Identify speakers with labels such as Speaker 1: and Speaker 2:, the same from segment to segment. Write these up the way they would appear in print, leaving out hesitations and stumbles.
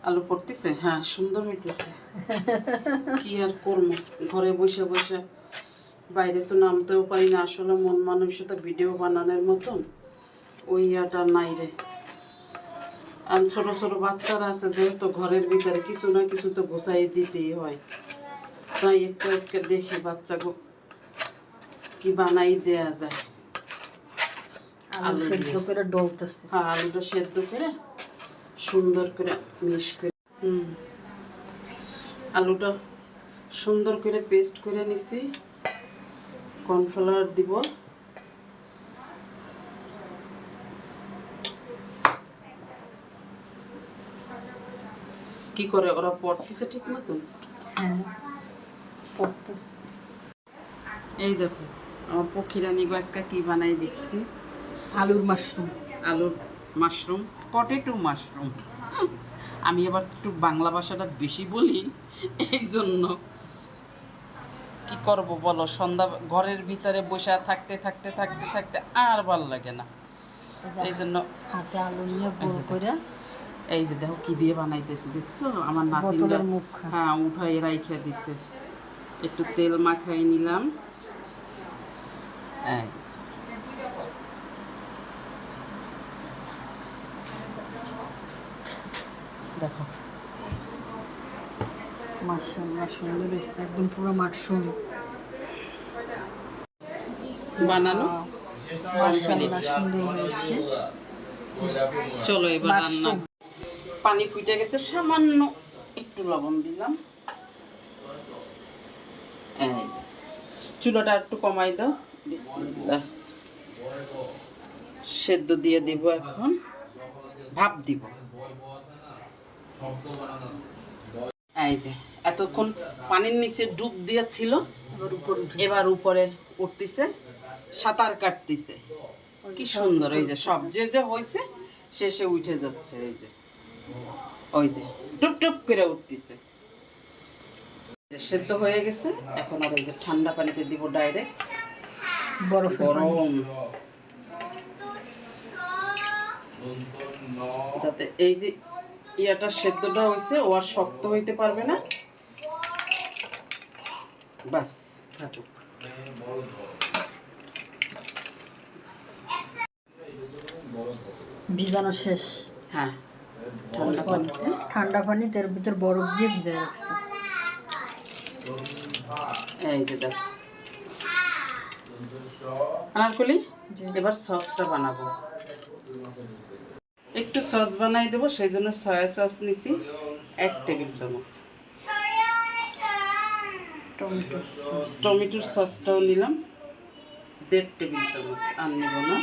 Speaker 1: আলু পড়তেছে, হ্যাঁ সুন্দর হইতেছে। কি আর করবো, ঘরে বসে বসে বাইরে তো নামতেও পারি না। আসলে মন মানসিকতা ভিডিও বানানোর মতন ওই ইয়াটা নাই রে। আর ছোট ছোট বাচ্চারা আছে, যেহেতু ঘরের ভিতরে কিছু না কিছু তো গুছাই দিতেই হয়। তাই একটু আজকে দেখি বাচ্চাকে কি বানাই দেয়া যায়।
Speaker 2: আলু সেদ্ধ করে ডলতেছে।
Speaker 1: হ্যাঁ, আলুটা সেদ্ধ করে সুন্দর করে মিক্স করে আলুটা সুন্দর করে পেস্ট করে নিছি। কর্নফ্লাওয়ার দিব, কি করে ওরা পড়তেছে ঠিক মতন?
Speaker 2: হ্যাঁ পড়তেছে।
Speaker 1: এই দেখো আমার পক্ষীরানী আজকে কি বানাই দিচ্ছি।
Speaker 2: আলুর মাশরুম।
Speaker 1: আলুর মাশরুম, পটেটো মাশরুম। আমি আবার একটু বাংলা ভাষাটা বেশি বলি, এই জন্য। কি করব বলো, সন্ধ্যা ঘরের ভিতরে বসে থাকতে থাকতে থাকতে থাকতে আর ভাল লাগে না, এই জন্য
Speaker 2: হাতে আলু নিয়ে গোল করে।
Speaker 1: এই যে দেখো কি দিয়ে বানাইতেছি, দেখছো আমার নাতিনরা? হ্যাঁ, উঠাই রাইখা দিছে। একটু তেল মাখাই নিলাম। এই দেখো
Speaker 2: মাশাআল্লাহ সুন্দর হয়েছে, একদম পুরো মাশরুম
Speaker 1: বানানো।
Speaker 2: মাশাআল্লাহ সুন্দর হয়েছে।
Speaker 1: চলো এবার রান্না। পানি ফুটে গেছে, সামান্য একটু লবণ দিলাম। এই চুলাটা একটু কমাই দাও। বিসমিল্লাহ। সেদ্ধ দিয়ে দিব, এখন ভাপ দিব। এই যে এতক্ষণ পানির নিচে ডুব দিয়েছিল, এবার উপরে উঠতেছে, সাঁতার কাটতেছে। কি সুন্দর, এই যে সব যে যে হয়েছে শেষে উঠে যাচ্ছে। এই যে ওই যে টুপ টুপ করে উঠতেছে। সেদ্ধ হয়ে গেছে, এখন আর এই যে ঠান্ডা পানিতে দিব ডাইরেক্ট। গরম, যাতে এই যে ইয়াটা সেদ্ধটা হয়েছে ও আর শক্ত হইতে পারবে না। বাস থাকুক।
Speaker 2: ভিজানো শেষ।
Speaker 1: হ্যাঁ, ঠান্ডা পানিতে।
Speaker 2: ঠান্ডা পানিতে এর ভিতর বরফ দিয়ে ভিজাই রাখছে।
Speaker 1: এই যে দেখো আনারকলি, এবার সসটা বানাবো। একটু সস বানাই দেবো, সেই জন্য সয়া সস নিছি 1 টেবিল চামচ। টমেটোর সসটাও নিলাম 1.5 টেবিল চামচ। আর নেব না।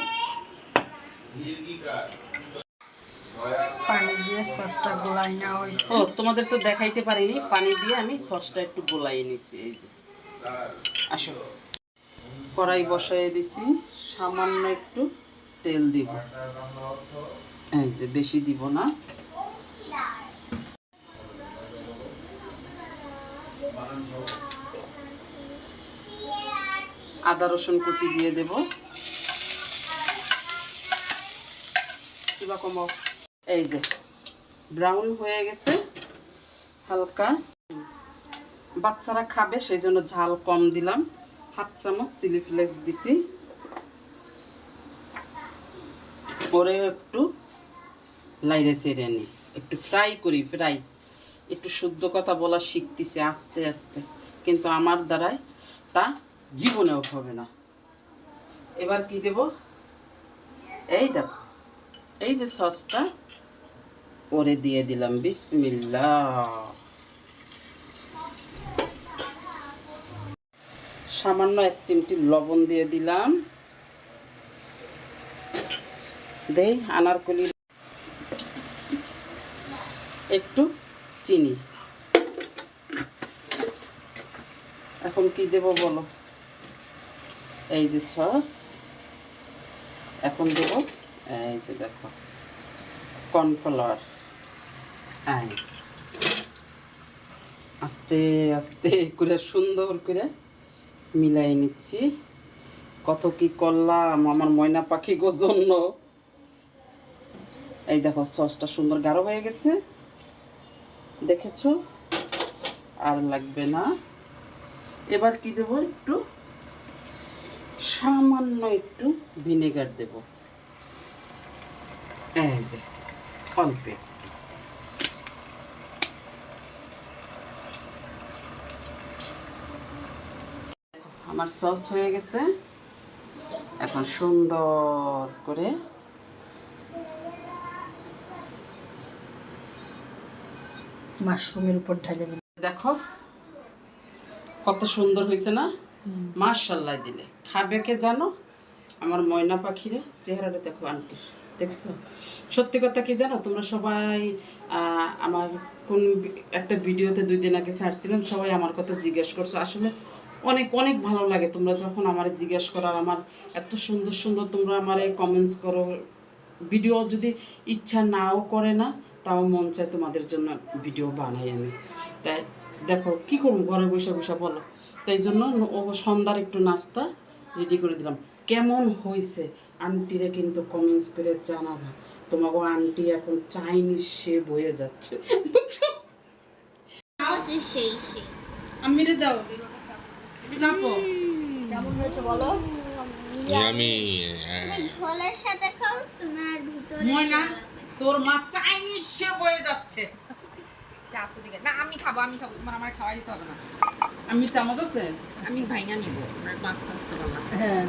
Speaker 2: পানি দিয়ে সসটা গোলাই নেওয়া হয়েছে।
Speaker 1: ও তোমাদের তো দেখাইতে পারিনি, পানি দিয়ে আমি সসটা একটু গোলাই নিছি। এই যে আসো, কড়াই বসাই দিছি, সামান্য একটু তেল দিব। এই যে বেশি দিব না। আদা রসুন কুচি দিয়ে দেব। কিবা কমাও। এই যে ব্রাউন হয়ে গেছে হালকা। বাচ্চারা খাবে সেই জন্য ঝাল কম দিলাম। 1/2 চামচ চিলি ফ্লেক্স দিছি। পরে একটু লাইরে ছেড়ে নিই, একটু ফ্রাই করি। একটু শুদ্ধ কথা বলা শিখতেছি আস্তে আস্তে, কিন্তু আমার দ্বারাই তা জীবনেও হবে না। এবার কি দেব? এই দেখো, এই যে সসটা পরে দিয়ে দিলাম। বিসমিল্লাহ। সামান্য 1 চিমটি লবণ দিয়ে দিলাম। দেই আনারকলি, একটু চিনি। এখন কি দেব বলো? এই যে সস, এখন দেব এই যে দেখো কর্নফ্লাওয়ার। আস্তে আস্তে করে সুন্দর করে মিলাই নিচ্ছি। কত কি করলাম আমার ময়না পাখি গো জন্য। এই দেখো সসটা সুন্দর গাঢ় হয়ে গেছে। দেখেছো? আর লাগবে না। এবার কি দেব? একটু সামান্য একটু ভিনেগার দেব, এই যে অল্প। আমার সস হয়ে গেছে। এখন সুন্দর করে
Speaker 2: মাশরুমের উপর ঢেলে দিন।
Speaker 1: দেখো কত সুন্দর হয়েছে না? মাশাআল্লাহ দিলে খাবে কে জানো? আমার ময়না পাখিরে চেহারাটা দেখো আন্টির, দেখছো? সত্যি কথা কি জানো, তোমরা সবাই আমার কোন একটা ভিডিওতে 2 দিন আগে ছাড়ছিলাম, সবাই আমার কথা জিজ্ঞেস করছো। আসলে অনেক অনেক ভালো লাগে তোমরা যখন আমার জিজ্ঞেস করো, আর আমার এত সুন্দর সুন্দর তোমরা আমার কমেন্টস করো। ভিডিও যদি ইচ্ছা নাও করে না, তাও মন চায় তোমাদের জন্য ভিডিও বানাই আমি। তাই দেখো কি করবো, ঘরে বসে বসে বলো। তাই জন্য ও সন্ধ্যার একটু নাস্তা রেডি করে দিলাম। কেমন হয়েছে আন্টিরে কিন্তু কমেন্টস করে জানাবা। তোমাকে আন্টি এখন চাইনিজ শেপ হয়ে যাচ্ছে, বুঝছো? আমি রে দাও চাপো।
Speaker 2: কেমন হয়েছে বলো?
Speaker 3: আমি
Speaker 4: ঝোলের সাথে খাও তোমার ভিতরে
Speaker 1: ময়না তোর মা চাইনিজ শেপ হয়ে যাচ্ছে।
Speaker 5: চাপু দিকে না, আমি খাবো তোমার আমার খাওয়া দিতে হবে না।
Speaker 1: আমি চামচ আছে,
Speaker 5: আমি ভাইঙা নিবো, আমার আস্তে আস্তে বললাম।
Speaker 2: হ্যাঁ